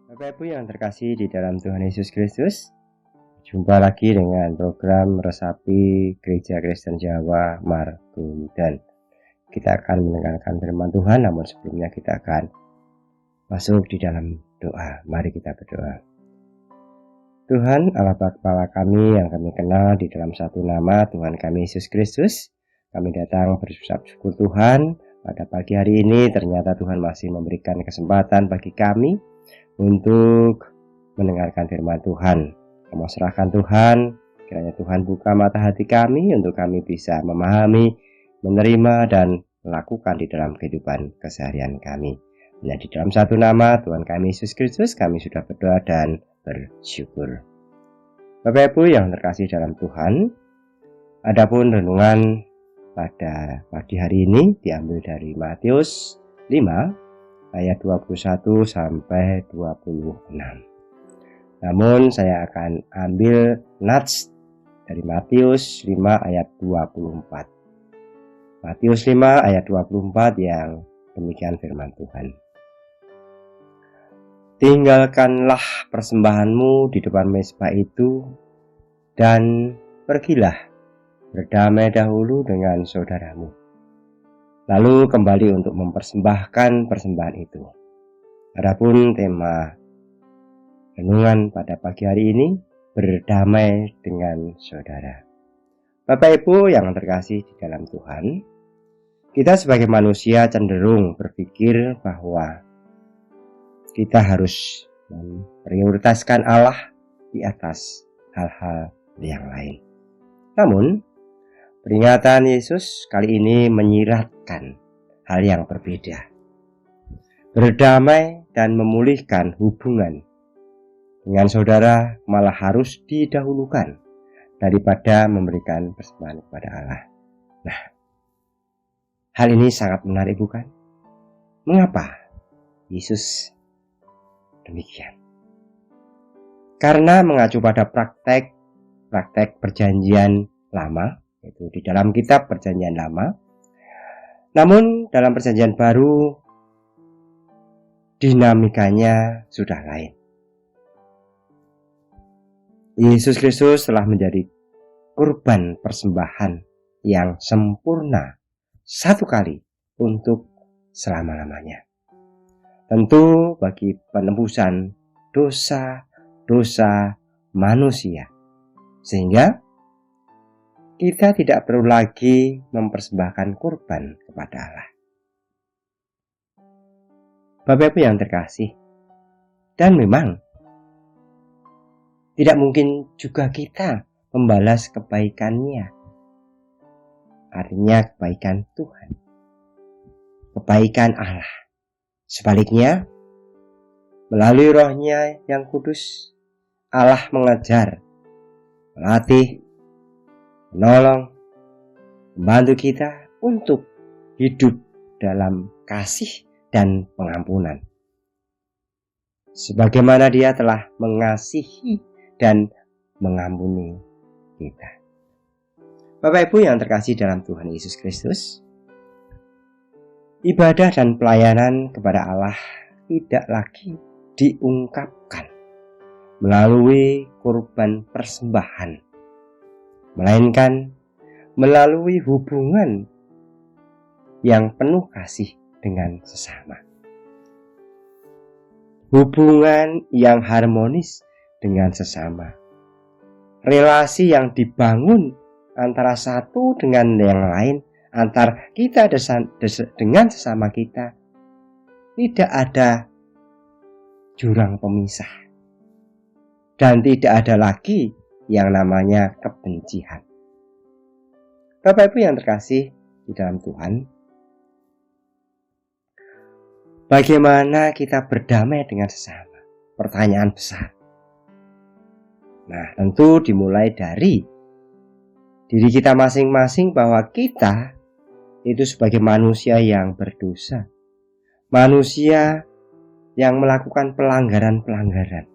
Bapak Ibu yang terkasih di dalam Tuhan Yesus Kristus, jumpa lagi dengan program Resapi Gereja Kristen Jawa Margondan. Kita akan mendengarkan firman Tuhan, namun sebelumnya kita akan masuk di dalam doa. Mari kita berdoa. Tuhan Allah Bapa kami yang kami kenal di dalam satu nama Tuhan kami Yesus Kristus, kami datang berucap syukur Tuhan. Pada pagi hari ini ternyata Tuhan masih memberikan kesempatan bagi kami untuk mendengarkan firman Tuhan. Kami serahkan Tuhan, kiranya Tuhan buka mata hati kami untuk kami bisa memahami, menerima dan melakukan di dalam kehidupan keseharian kami. Nah, di dalam satu nama Tuhan kami Yesus Kristus kami sudah berdoa dan bersyukur. Bapak Ibu yang terkasih dalam Tuhan, adapun renungan pada pagi hari ini diambil dari Matius 5 ayat 21 sampai 26. Namun saya akan ambil nats dari Matius 5 ayat 24. Matius 5 ayat 24 yang demikian firman Tuhan. Tinggalkanlah persembahanmu di depan mezbah itu dan pergilah berdamai dahulu dengan saudaramu. Lalu kembali untuk mempersembahkan persembahan itu. Adapun tema renungan pada pagi hari ini, berdamai dengan saudara. Bapak Ibu yang terkasih di dalam Tuhan, kita sebagai manusia cenderung berpikir bahwa kita harus memprioritaskan Allah di atas hal-hal yang lain. Namun, peringatan Yesus kali ini menyiratkan hal yang berbeda. Berdamai dan memulihkan hubungan dengan saudara malah harus didahulukan daripada memberikan persembahan kepada Allah. Nah, hal ini sangat menarik bukan? Mengapa Yesus demikian? Karena mengacu pada praktek perjanjian lama, itu di dalam kitab perjanjian lama. Namun dalam perjanjian baru dinamikanya sudah lain. Yesus Kristus telah menjadi kurban persembahan yang sempurna satu kali untuk selama-lamanya. Tentu bagi penebusan dosa manusia, sehingga kita tidak perlu lagi mempersembahkan kurban kepada Allah. Bapak Ibu yang terkasih, dan memang tidak mungkin juga kita membalas kebaikannya. Artinya kebaikan Tuhan, kebaikan Allah. Sebaliknya, melalui Roh-Nya yang kudus, Allah mengajar, melatih, menolong, membantu kita untuk hidup dalam kasih dan pengampunan. Sebagaimana Dia telah mengasihi dan mengampuni kita. Bapak Ibu yang terkasih dalam Tuhan Yesus Kristus, ibadah dan pelayanan kepada Allah tidak lagi diungkapkan melalui kurban persembahan, melainkan melalui hubungan yang penuh kasih dengan sesama. Hubungan yang harmonis dengan sesama. Relasi yang dibangun antara satu dengan yang lain, antar kita dengan sesama kita. Tidak ada jurang pemisah. Dan tidak ada lagi yang namanya kebencian. Bapak Ibu yang terkasih di dalam Tuhan, bagaimana kita berdamai dengan sesama? Pertanyaan besar. Nah, tentu dimulai dari diri kita masing-masing, bahwa kita itu sebagai manusia yang berdosa, manusia yang melakukan pelanggaran-pelanggaran.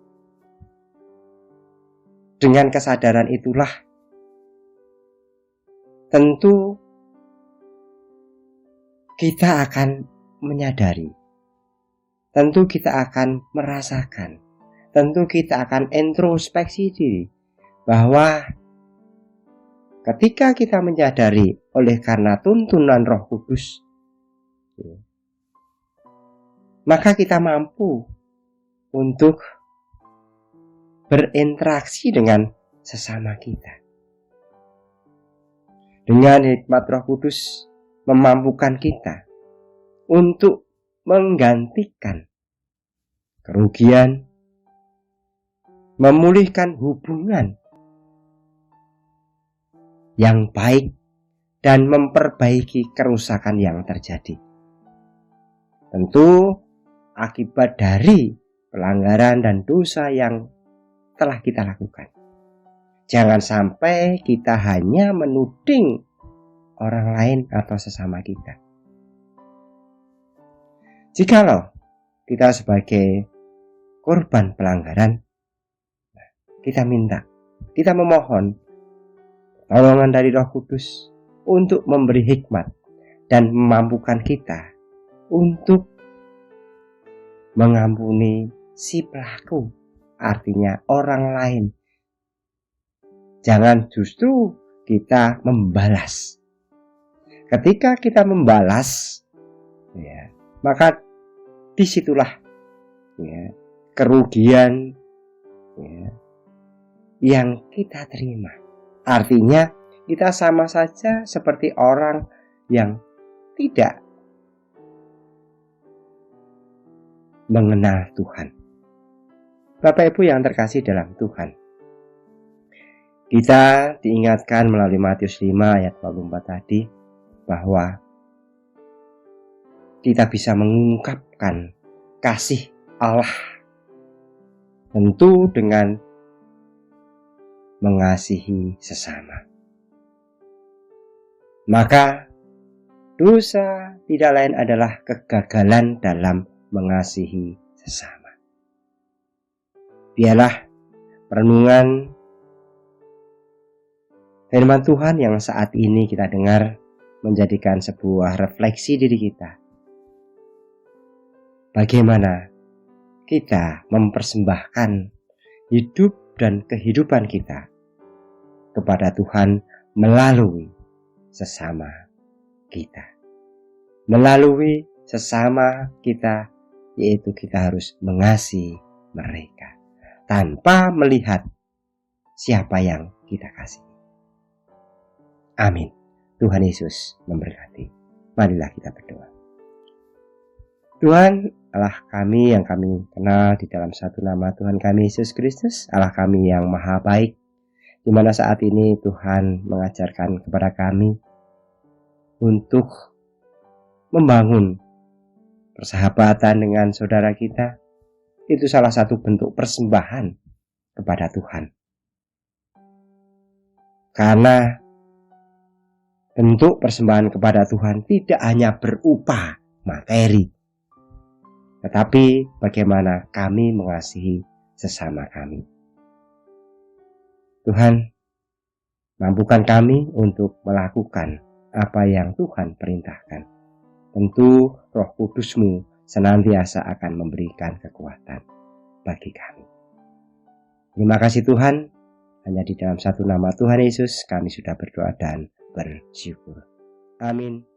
Dengan kesadaran itulah tentu kita akan menyadari, tentu kita akan merasakan tentu kita akan introspeksi diri bahwa ketika kita menyadari oleh karena tuntunan Roh Kudus, maka kita mampu untuk berinteraksi dengan sesama kita. Dengan hikmat Roh Kudus memampukan kita untuk menggantikan kerugian, memulihkan hubungan yang baik, dan memperbaiki kerusakan yang terjadi. Tentu akibat dari pelanggaran dan dosa yang telah kita lakukan. Jangan sampai kita hanya menuding orang lain atau sesama kita. Jikalau kita sebagai korban pelanggaran, kita memohon pertolongan dari Roh Kudus untuk memberi hikmat dan memampukan kita untuk mengampuni si pelaku, artinya orang lain. Jangan justru kita membalas. Ketika kita membalas, maka disitulah kerugian yang kita terima. Artinya kita sama saja seperti orang yang tidak mengenal Tuhan. Bapak Ibu yang terkasih dalam Tuhan, kita diingatkan melalui Matius 5 ayat 24 tadi bahwa kita bisa mengungkapkan kasih Allah tentu dengan mengasihi sesama. Maka dosa tidak lain adalah kegagalan dalam mengasihi sesama. Biarlah renungan firman Tuhan yang saat ini kita dengar menjadikan sebuah refleksi diri kita. Bagaimana kita mempersembahkan hidup dan kehidupan kita kepada Tuhan melalui sesama kita. Melalui sesama kita, yaitu kita harus mengasihi mereka tanpa melihat siapa yang kita kasih. Amin. Tuhan Yesus memberkati. Marilah kita berdoa. Tuhan, Allah kami yang kami kenal di dalam satu nama Tuhan kami Yesus Kristus, Allah kami yang maha baik, di mana saat ini Tuhan mengajarkan kepada kami untuk membangun persahabatan dengan saudara kita. Itu salah satu bentuk persembahan kepada Tuhan. Karena bentuk persembahan kepada Tuhan tidak hanya berupa materi, tetapi bagaimana kami mengasihi sesama kami. Tuhan, mampukan kami untuk melakukan apa yang Tuhan perintahkan. Tentu Roh Kudus-Mu senantiasa akan memberikan kekuatan bagi kami. Terima kasih Tuhan, hanya di dalam satu nama Tuhan Yesus kami sudah berdoa dan bersyukur. Amin.